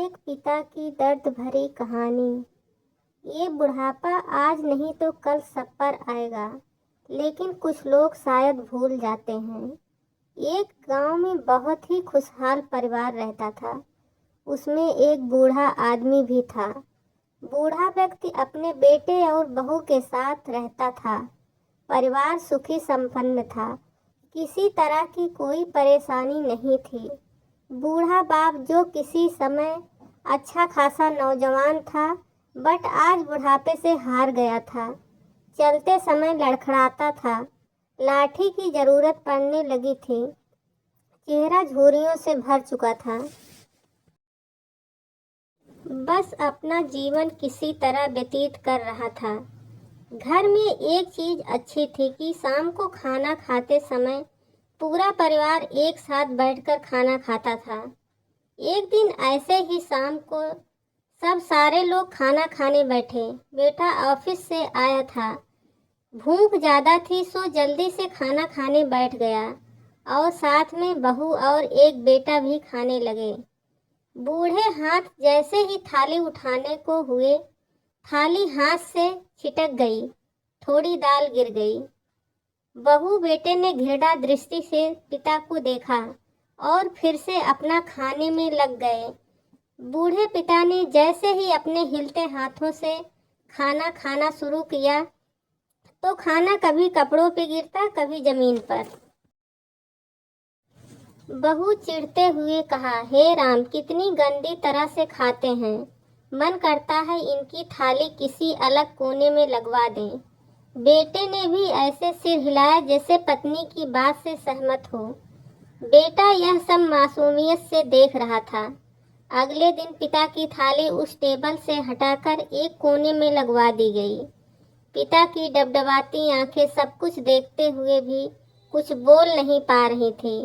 एक पिता की दर्द भरी कहानी। ये बुढ़ापा आज नहीं तो कल सब पर आएगा, लेकिन कुछ लोग शायद भूल जाते हैं। एक गांव में बहुत ही खुशहाल परिवार रहता था। उसमें एक बूढ़ा आदमी भी था। बूढ़ा व्यक्ति अपने बेटे और बहू के साथ रहता था। परिवार सुखी संपन्न था। किसी तरह की कोई परेशानी नहीं थी। बूढ़ा बाप जो किसी समय अच्छा खासा नौजवान था, बट आज बुढ़ापे से हार गया था। चलते समय लड़खड़ाता था। लाठी की जरूरत पड़ने लगी थी। चेहरा झुर्रियों से भर चुका था। बस अपना जीवन किसी तरह व्यतीत कर रहा था। घर में एक चीज अच्छी थी कि शाम को खाना खाते समय पूरा परिवार एक साथ बैठकर खाना खाता था। एक दिन ऐसे ही शाम को सब सारे लोग खाना खाने बैठे। बेटा ऑफिस से आया था। भूख ज़्यादा थी सो जल्दी से खाना खाने बैठ गया और साथ में बहू और एक बेटा भी खाने लगे। बूढ़े हाथ जैसे ही थाली उठाने को हुए, थाली हाथ से छिटक गई। थोड़ी दाल गिर गई। बहू बेटे ने घृणा दृष्टि से पिता को देखा और फिर से अपना खाने में लग गए। बूढ़े पिता ने जैसे ही अपने हिलते हाथों से खाना खाना शुरू किया तो खाना कभी कपड़ों पे गिरता, कभी जमीन पर। बहू चिढ़ते हुए कहा, हे राम, कितनी गंदी तरह से खाते हैं। मन करता है इनकी थाली किसी अलग कोने में लगवा दें। बेटे ने भी ऐसे सिर हिलाया जैसे पत्नी की बात से सहमत हो। बेटा यह सब मासूमियत से देख रहा था। अगले दिन पिता की थाली उस टेबल से हटाकर एक कोने में लगवा दी गई। पिता की डबडबाती आंखें सब कुछ देखते हुए भी कुछ बोल नहीं पा रही थी।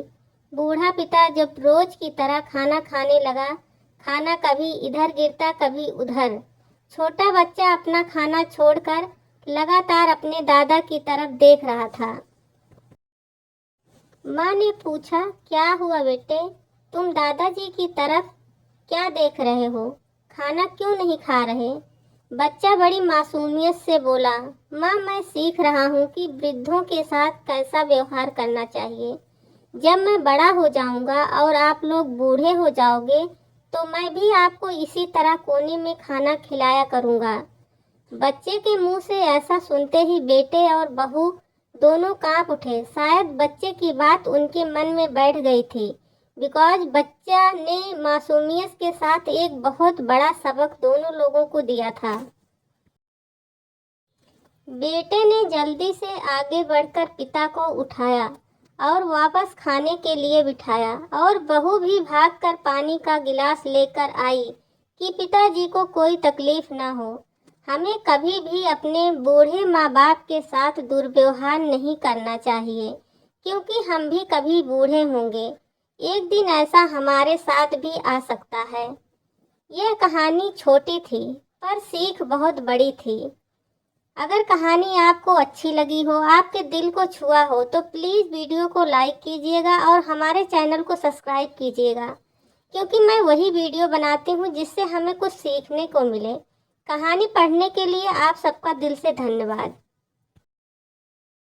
बूढ़ा पिता जब रोज की तरह खाना खाने लगा, खाना कभी इधर गिरता कभी उधर। छोटा बच्चा अपना खाना छोड़कर लगातार अपने दादा की तरफ देख रहा था। माँ ने पूछा, क्या हुआ बेटे, तुम दादाजी की तरफ क्या देख रहे हो? खाना क्यों नहीं खा रहे? बच्चा बड़ी मासूमियत से बोला, माँ, मैं सीख रहा हूँ कि वृद्धों के साथ कैसा व्यवहार करना चाहिए। जब मैं बड़ा हो जाऊंगा और आप लोग बूढ़े हो जाओगे तो मैं भी आपको इसी तरह कोने में खाना खिलाया करूँगा। बच्चे के मुंह से ऐसा सुनते ही बेटे और बहू दोनों कांप उठे। शायद बच्चे की बात उनके मन में बैठ गई थी, बिकॉज बच्चा ने मासूमियत के साथ एक बहुत बड़ा सबक दोनों लोगों को दिया था। बेटे ने जल्दी से आगे बढ़कर पिता को उठाया और वापस खाने के लिए बिठाया, और बहू भी भागकर पानी का गिलास लेकर आई कि पिताजी को कोई तकलीफ ना हो। हमें कभी भी अपने बूढ़े माँ बाप के साथ दुर्व्यवहार नहीं करना चाहिए, क्योंकि हम भी कभी बूढ़े होंगे। एक दिन ऐसा हमारे साथ भी आ सकता है। यह कहानी छोटी थी पर सीख बहुत बड़ी थी। अगर कहानी आपको अच्छी लगी हो, आपके दिल को छुआ हो, तो प्लीज़ वीडियो को लाइक कीजिएगा और हमारे चैनल को सब्सक्राइब कीजिएगा, क्योंकि मैं वही वीडियो बनाती हूँ जिससे हमें कुछ सीखने को मिले। कहानी पढ़ने के लिए आप सबका दिल से धन्यवाद।